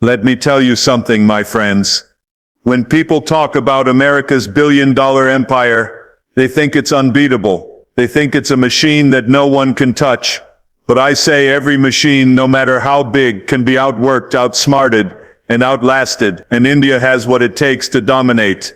Let me tell you something, my friends. When people talk about America's billion-dollar empire, they think it's unbeatable. They think it's a machine that no one can touch. But I say every machine, no matter how big, can be outworked, outsmarted, and outlasted, and India has what it takes to dominate.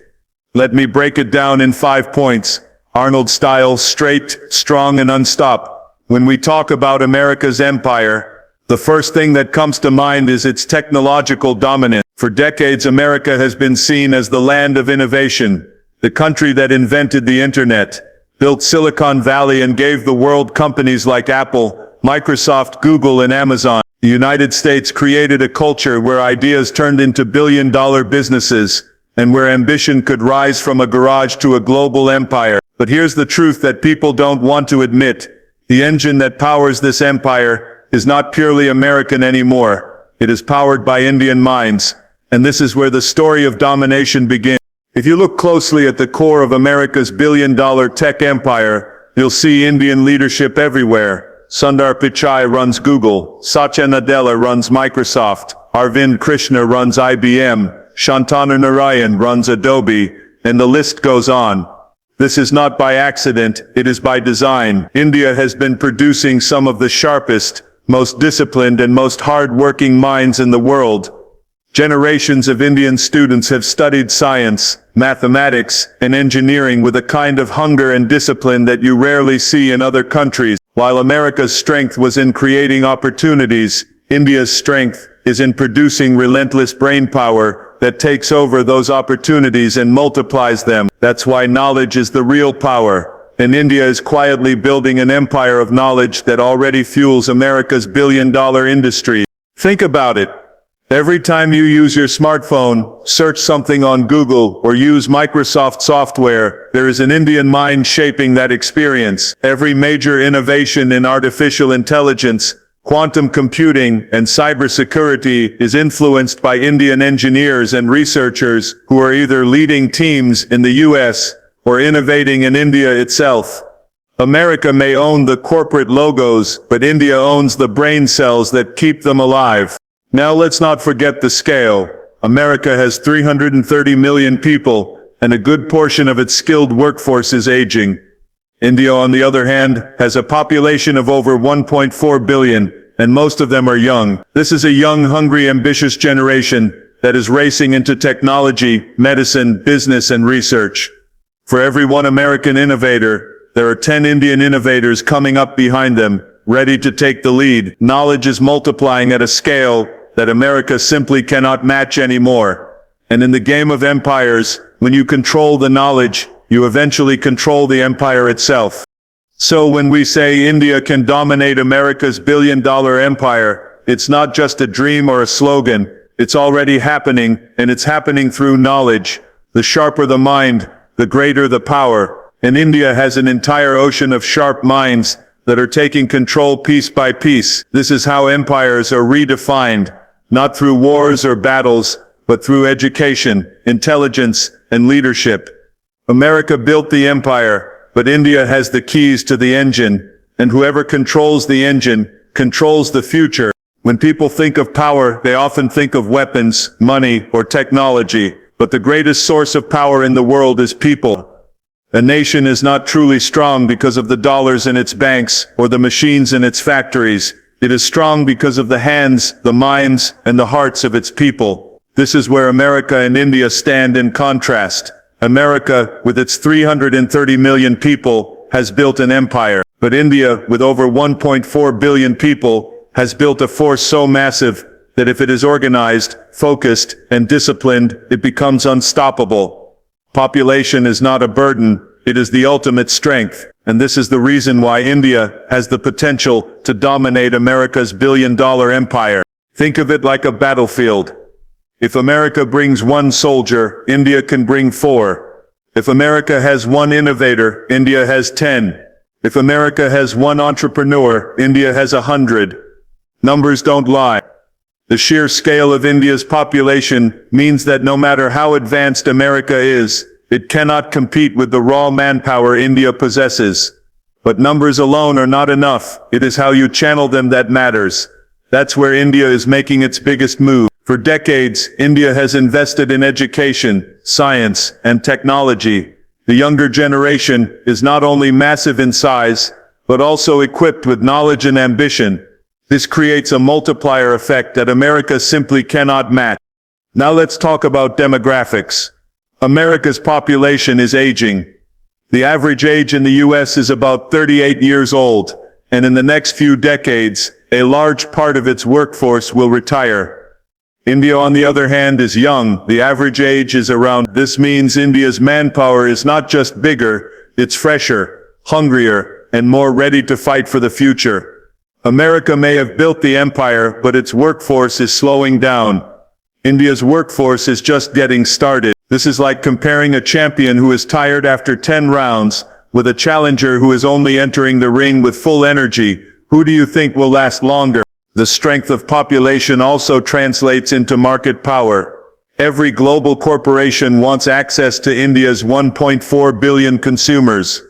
Let me break it down in 5 points. Arnold-style, straight, strong, and unstopped. When we talk about America's empire, the first thing that comes to mind is its technological dominance. For decades, America has been seen as the land of innovation, the country that invented the internet, built Silicon Valley and gave the world companies like Apple, Microsoft, Google, and Amazon. The United States created a culture where ideas turned into billion-dollar businesses, and where ambition could rise from a garage to a global empire. But here's the truth that people don't want to admit. The engine that powers this empire is not purely American anymore. It is powered by Indian minds. And this is where the story of domination begins. If you look closely at the core of America's billion-dollar tech empire, you'll see Indian leadership everywhere. Sundar Pichai runs Google, Satya Nadella runs Microsoft, Arvind Krishna runs IBM, Shantanu Narayan runs Adobe, and the list goes on. This is not by accident, it is by design. India has been producing some of the sharpest, most disciplined, and most hard-working minds in the world. Generations of Indian students have studied science, mathematics, and engineering with a kind of hunger and discipline that you rarely see in other countries. While America's strength was in creating opportunities, India's strength is in producing relentless brainpower that takes over those opportunities and multiplies them. That's why knowledge is the real power. And India is quietly building an empire of knowledge that already fuels America's billion-dollar industry. Think about it. Every time you use your smartphone, search something on Google, or use Microsoft software, there is an Indian mind shaping that experience. Every major innovation in artificial intelligence, quantum computing, and cybersecurity is influenced by Indian engineers and researchers who are either leading teams in the US or innovating in India itself. America may own the corporate logos, but India owns the brain cells that keep them alive. Now let's not forget the scale. America has 330 million people, and a good portion of its skilled workforce is aging. India, on the other hand, has a population of over 1.4 billion, and most of them are young. This is a young, hungry, ambitious generation that is racing into technology, medicine, business, and research. For every one American innovator, there are 10 Indian innovators coming up behind them, ready to take the lead. Knowledge is multiplying at a scale that America simply cannot match anymore. And in the game of empires, when you control the knowledge, you eventually control the empire itself. So when we say India can dominate America's billion-dollar empire, it's not just a dream or a slogan. It's already happening, and it's happening through knowledge. The sharper the mind, the greater the power. And India has an entire ocean of sharp minds that are taking control piece by piece. This is how empires are redefined, not through wars or battles, but through education, intelligence, and leadership. America built the empire, but India has the keys to the engine, and whoever controls the engine controls the future. When people think of power, they often think of weapons, money, or technology, but the greatest source of power in the world is people. A nation is not truly strong because of the dollars in its banks or the machines in its factories. It is strong because of the hands, the minds, and the hearts of its people. This is where America and India stand in contrast. America, with its 330 million people, has built an empire. But India, with over 1.4 billion people, has built a force so massive that if it is organized, focused, and disciplined, it becomes unstoppable. Population is not a burden, it is the ultimate strength. And this is the reason why India has the potential to dominate America's billion-dollar empire. Think of it like a battlefield. If America brings one soldier, India can bring 4. If America has one innovator, India has 10. If America has one entrepreneur, India has 100. Numbers don't lie. The sheer scale of India's population means that no matter how advanced America is, it cannot compete with the raw manpower India possesses. But numbers alone are not enough. It is how you channel them that matters. That's where India is making its biggest move. For decades, India has invested in education, science, and technology. The younger generation is not only massive in size, but also equipped with knowledge and ambition. This creates a multiplier effect that America simply cannot match. Now let's talk about demographics. America's population is aging. The average age in the US is about 38 years old, and in the next few decades, a large part of its workforce will retire. India, on the other hand, is young. The average age is around. This means India's manpower is not just bigger, it's fresher, hungrier, and more ready to fight for the future. America may have built the empire, but its workforce is slowing down. India's workforce is just getting started. This is like comparing a champion who is tired after 10 rounds with a challenger who is only entering the ring with full energy. Who do you think will last longer? The strength of population also translates into market power. Every global corporation wants access to India's 1.4 billion consumers.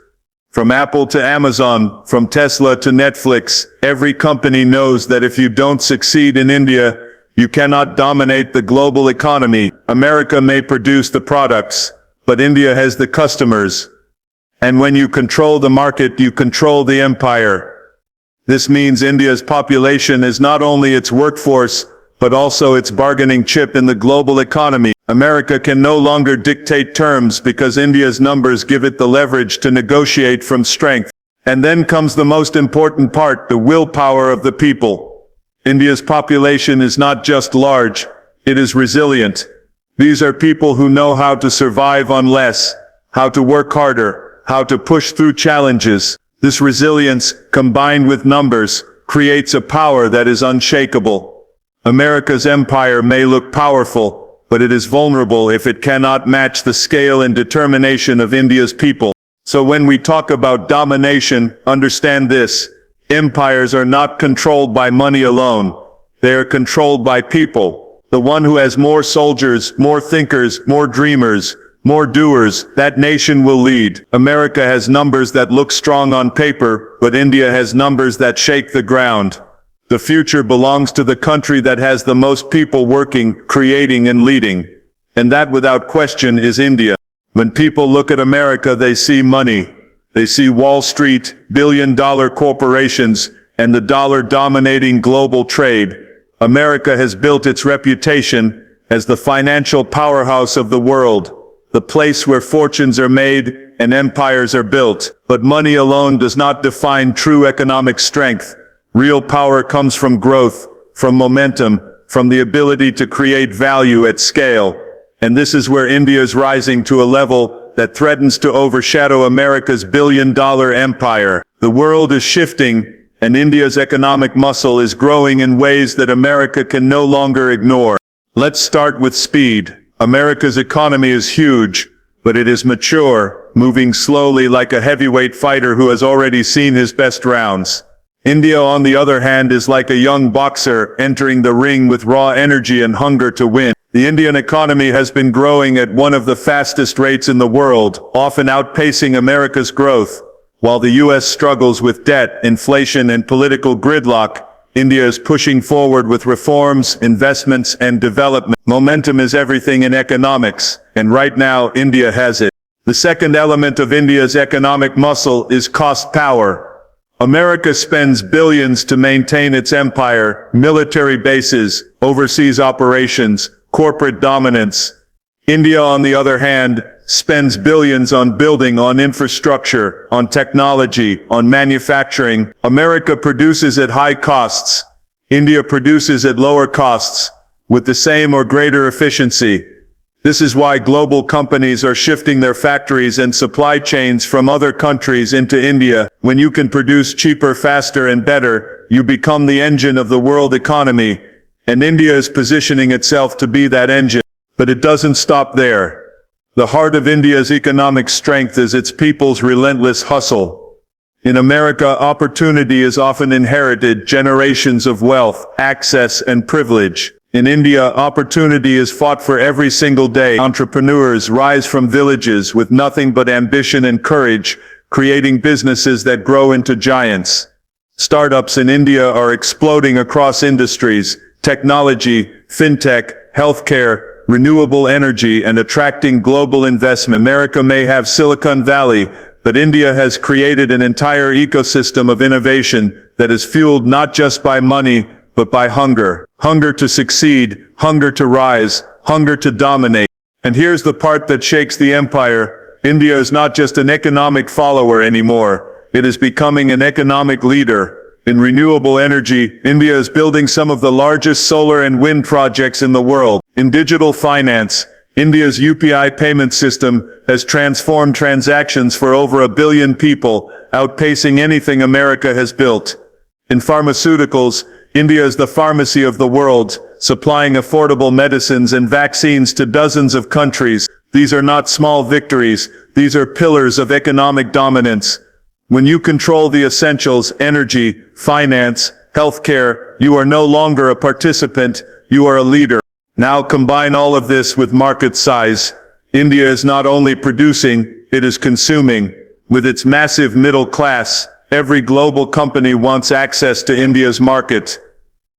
From Apple to Amazon, from Tesla to Netflix, every company knows that if you don't succeed in India, you cannot dominate the global economy. America may produce the products, but India has the customers. And when you control the market, you control the empire. This means India's population is not only its workforce, but also its bargaining chip in the global economy. America can no longer dictate terms because India's numbers give it the leverage to negotiate from strength. And then comes the most important part, the willpower of the people. India's population is not just large, it is resilient. These are people who know how to survive on less, how to work harder, how to push through challenges. This resilience, combined with numbers, creates a power that is unshakable. America's empire may look powerful, but it is vulnerable if it cannot match the scale and determination of India's people. So when we talk about domination, understand this. Empires are not controlled by money alone. They are controlled by people. The one who has more soldiers, more thinkers, more dreamers, more doers, that nation will lead. America has numbers that look strong on paper, but India has numbers that shake the ground. The future belongs to the country that has the most people working, creating, and leading. And that, without question, is India. When people look at America, they see money. They see Wall Street, billion-dollar corporations, and the dollar dominating global trade. America has built its reputation as the financial powerhouse of the world. The place where fortunes are made and empires are built. But money alone does not define true economic strength. Real power comes from growth, from momentum, from the ability to create value at scale. And this is where India is rising to a level that threatens to overshadow America's billion-dollar empire. The world is shifting, and India's economic muscle is growing in ways that America can no longer ignore. Let's start with speed. America's economy is huge, but it is mature, moving slowly like a heavyweight fighter who has already seen his best rounds. India, on the other hand, is like a young boxer entering the ring with raw energy and hunger to win. The Indian economy has been growing at one of the fastest rates in the world, often outpacing America's growth. While the US struggles with debt, inflation, and political gridlock, India is pushing forward with reforms, investments, and development. Momentum is everything in economics, and right now India has it. The second element of India's economic muscle is cost power. America spends billions to maintain its empire, military bases, overseas operations, corporate dominance. India, on the other hand, spends billions on building, on infrastructure, on technology, on manufacturing. America produces at high costs. India produces at lower costs, with the same or greater efficiency. This is why global companies are shifting their factories and supply chains from other countries into India. When you can produce cheaper, faster, and better, you become the engine of the world economy. And India is positioning itself to be that engine. But it doesn't stop there. The heart of India's economic strength is its people's relentless hustle. In America, opportunity is often inherited, generations of wealth, access, and privilege. In India, opportunity is fought for every single day. Entrepreneurs rise from villages with nothing but ambition and courage, creating businesses that grow into giants. Startups in India are exploding across industries, technology, fintech, healthcare, renewable energy, and attracting global investment. America may have Silicon Valley, but India has created an entire ecosystem of innovation that is fueled not just by money, but by hunger. Hunger to succeed, hunger to rise, hunger to dominate. And here's the part that shakes the empire. India is not just an economic follower anymore. It is becoming an economic leader. In renewable energy, India is building some of the largest solar and wind projects in the world. In digital finance, India's UPI payment system has transformed transactions for over 1 billion people, outpacing anything America has built. In pharmaceuticals, India is the pharmacy of the world, supplying affordable medicines and vaccines to dozens of countries. These are not small victories, these are pillars of economic dominance. When you control the essentials, energy, finance, healthcare, you are no longer a participant, you are a leader. Now combine all of this with market size. India is not only producing, it is consuming. With its massive middle class, every global company wants access to India's market.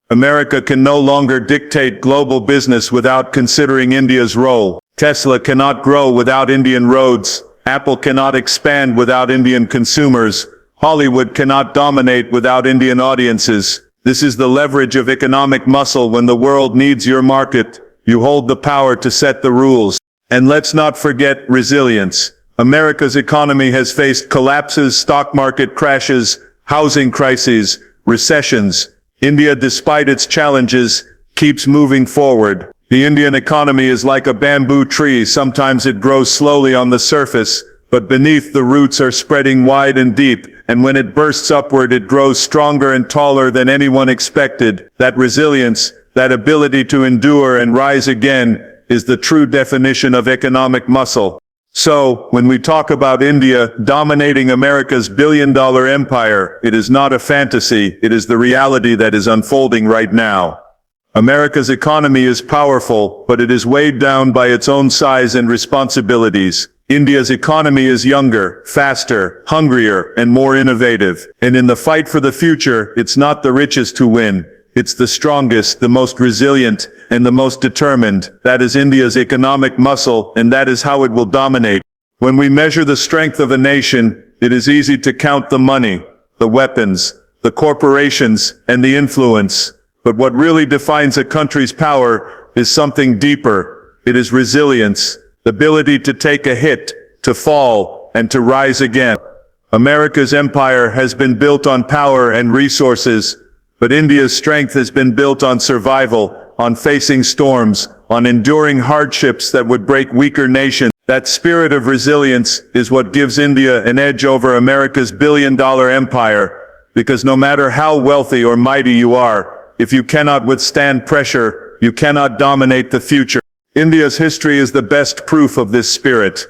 America can no longer dictate global business without considering India's role. Tesla cannot grow without Indian roads. Apple cannot expand without Indian consumers. Hollywood cannot dominate without Indian audiences. This is the leverage of economic muscle. When the world needs your market, you hold the power to set the rules. And let's not forget resilience. America's economy has faced collapses, stock market crashes, housing crises, recessions. India, despite its challenges, keeps moving forward. The Indian economy is like a bamboo tree. Sometimes it grows slowly on the surface, but beneath the roots are spreading wide and deep, and when it bursts upward it grows stronger and taller than anyone expected. That resilience, that ability to endure and rise again, is the true definition of economic muscle. So, when we talk about India dominating America's billion-dollar empire, it is not a fantasy, it is the reality that is unfolding right now. America's economy is powerful, but it is weighed down by its own size and responsibilities. India's economy is younger, faster, hungrier, and more innovative. And in the fight for the future, it's not the richest who win. It's the strongest, the most resilient, and the most determined. That is India's economic muscle, and that is how it will dominate. When we measure the strength of a nation, it is easy to count the money, the weapons, the corporations, and the influence. But what really defines a country's power is something deeper. It is resilience, the ability to take a hit, to fall, and to rise again. America's empire has been built on power and resources, but India's strength has been built on survival, on facing storms, on enduring hardships that would break weaker nations. That spirit of resilience is what gives India an edge over America's billion-dollar empire, because no matter how wealthy or mighty you are, if you cannot withstand pressure, you cannot dominate the future. India's history is the best proof of this spirit.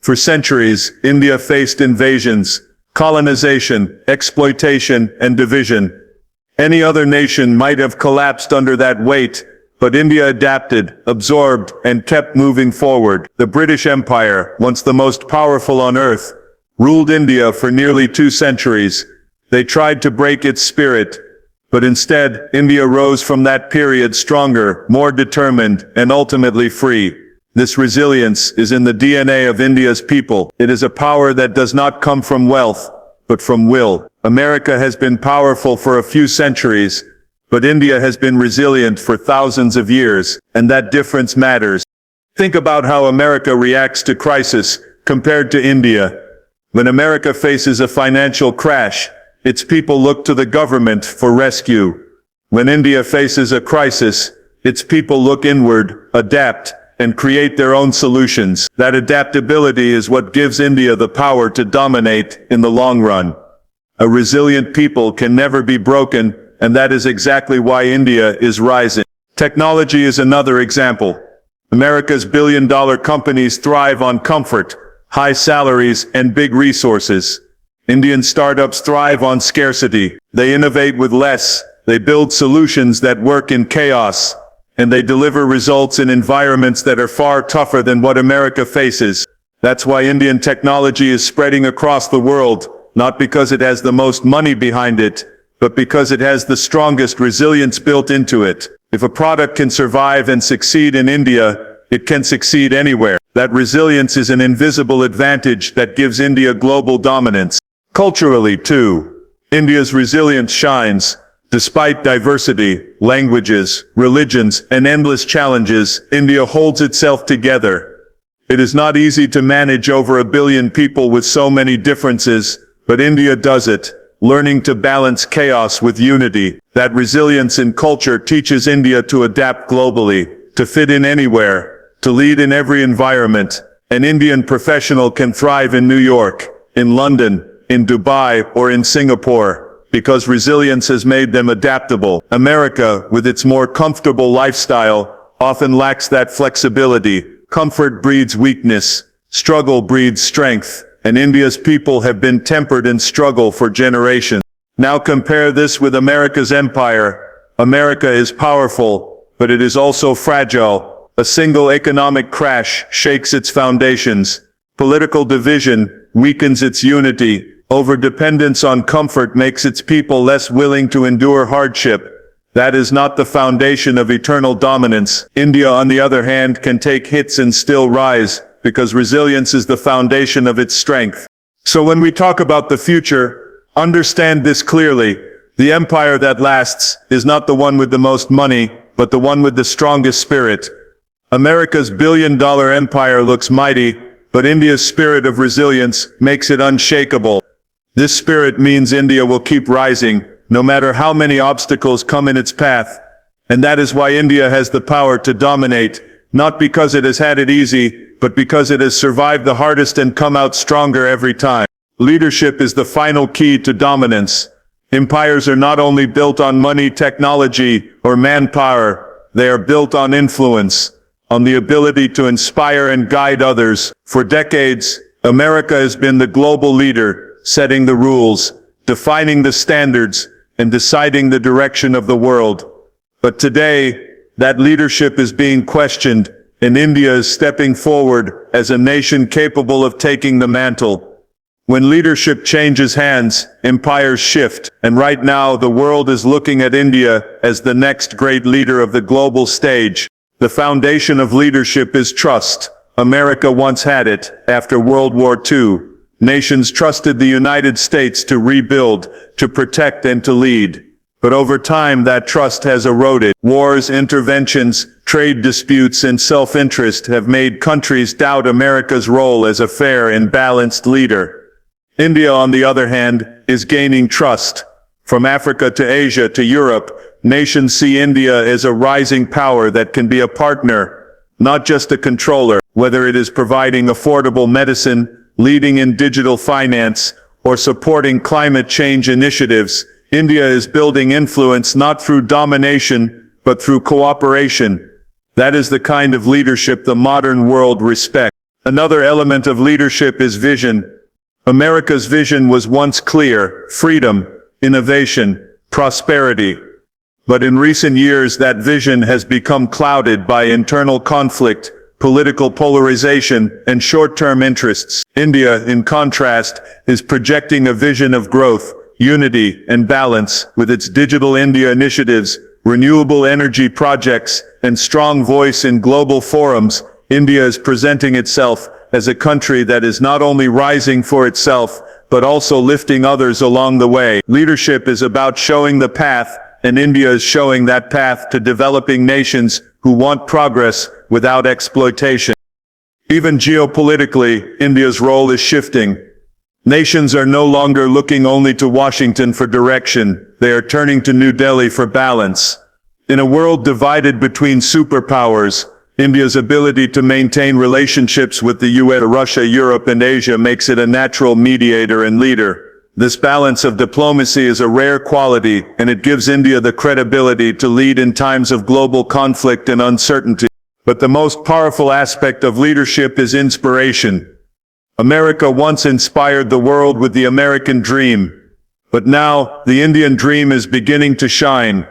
For centuries, India faced invasions, colonization, exploitation, and division. Any other nation might have collapsed under that weight, but India adapted, absorbed, and kept moving forward. The British Empire, once the most powerful on earth, ruled India for nearly 2 centuries. They tried to break its spirit, but instead, India rose from that period stronger, more determined, and ultimately free. This resilience is in the DNA of India's people. It is a power that does not come from wealth, but from will. America has been powerful for a few centuries, but India has been resilient for thousands of years, and that difference matters. Think about how America reacts to crisis compared to India. When America faces a financial crash, its people look to the government for rescue. When India faces a crisis, its people look inward, adapt, and create their own solutions. That adaptability is what gives India the power to dominate in the long run. A resilient people can never be broken, and that is exactly why India is rising. Technology is another example. America's billion-dollar companies thrive on comfort, high salaries, and big resources. Indian startups thrive on scarcity. They innovate with less, they build solutions that work in chaos, and they deliver results in environments that are far tougher than what America faces. That's why Indian technology is spreading across the world, not because it has the most money behind it, but because it has the strongest resilience built into it. If a product can survive and succeed in India, it can succeed anywhere. That resilience is an invisible advantage that gives India global dominance. Culturally, too, India's resilience shines. Despite diversity, languages, religions, and endless challenges, India holds itself together. It is not easy to manage over 1 billion people with so many differences, but India does it, learning to balance chaos with unity. That resilience in culture teaches India to adapt globally, to fit in anywhere, to lead in every environment. An Indian professional can thrive in New York, in London, in Dubai, or in Singapore, because resilience has made them adaptable. America, with its more comfortable lifestyle, often lacks that flexibility. Comfort breeds weakness, struggle breeds strength, and India's people have been tempered in struggle for generations. Now compare this with America's empire. America is powerful, but it is also fragile. A single economic crash shakes its foundations. Political division weakens its unity. Overdependence on comfort makes its people less willing to endure hardship. That is not the foundation of eternal dominance. India, on the other hand, can take hits and still rise, because resilience is the foundation of its strength. So when we talk about the future, understand this clearly. The empire that lasts is not the one with the most money, but the one with the strongest spirit. America's billion-dollar empire looks mighty, but India's spirit of resilience makes it unshakable. This spirit means India will keep rising, no matter how many obstacles come in its path. And that is why India has the power to dominate, not because it has had it easy, but because it has survived the hardest and come out stronger every time. Leadership is the final key to dominance. Empires are not only built on money, technology, or manpower, they are built on influence, on the ability to inspire and guide others. For decades, America has been the global leader, setting the rules, defining the standards, and deciding the direction of the world. But today, that leadership is being questioned, and India is stepping forward as a nation capable of taking the mantle. When leadership changes hands, empires shift, and right now the world is looking at India as the next great leader of the global stage. The foundation of leadership is trust. America once had it after World War II. Nations trusted the United States to rebuild, to protect, and to lead. But over time that trust has eroded. Wars, interventions, trade disputes, and self-interest have made countries doubt America's role as a fair and balanced leader. India, on the other hand, is gaining trust. From Africa to Asia to Europe, nations see India as a rising power that can be a partner, not just a controller. Whether it is providing affordable medicine, leading in digital finance, or supporting climate change initiatives, India is building influence not through domination, but through cooperation. That is the kind of leadership the modern world respects. Another element of leadership is vision. America's vision was once clear: freedom, innovation, prosperity. But in recent years that vision has become clouded by internal conflict, political polarization, and short-term interests. India, in contrast, is projecting a vision of growth, unity, and balance with its Digital India initiatives, renewable energy projects, and strong voice in global forums. India is presenting itself as a country that is not only rising for itself, but also lifting others along the way. Leadership is about showing the path, and India is showing that path to developing nations who want progress without exploitation. Even geopolitically, India's role is shifting. Nations are no longer looking only to Washington for direction, they are turning to New Delhi for balance. In a world divided between superpowers, India's ability to maintain relationships with the US, Russia, Europe, and Asia makes it a natural mediator and leader. This balance of diplomacy is a rare quality, and it gives India the credibility to lead in times of global conflict and uncertainty. But the most powerful aspect of leadership is inspiration. America once inspired the world with the American dream, but now the Indian dream is beginning to shine.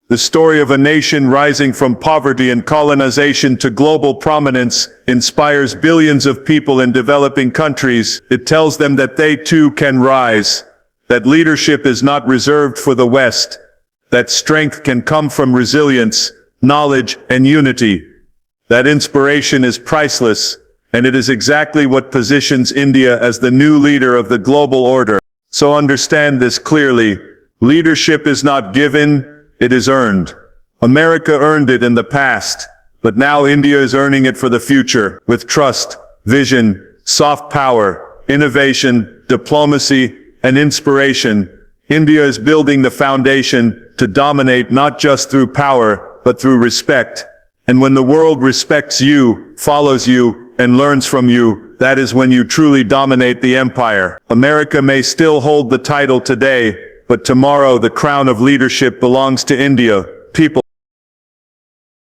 The story of a nation rising from poverty and colonization to global prominence inspires billions of people in developing countries. It tells them that they too can rise, that leadership is not reserved for the West, That strength can come from resilience, knowledge, and unity. That inspiration is priceless, and it is exactly what positions India as the new leader of the global order. So understand this clearly. Leadership is not given, it is earned. America earned it in the past, but now India is earning it for the future, with trust, vision, soft power, innovation, diplomacy, and inspiration. India is building the foundation to dominate not just through power, but through respect. And when the world respects you, follows you, and learns from you, that is when you truly dominate the empire. America may still hold the title today, but tomorrow the crown of leadership belongs to India. People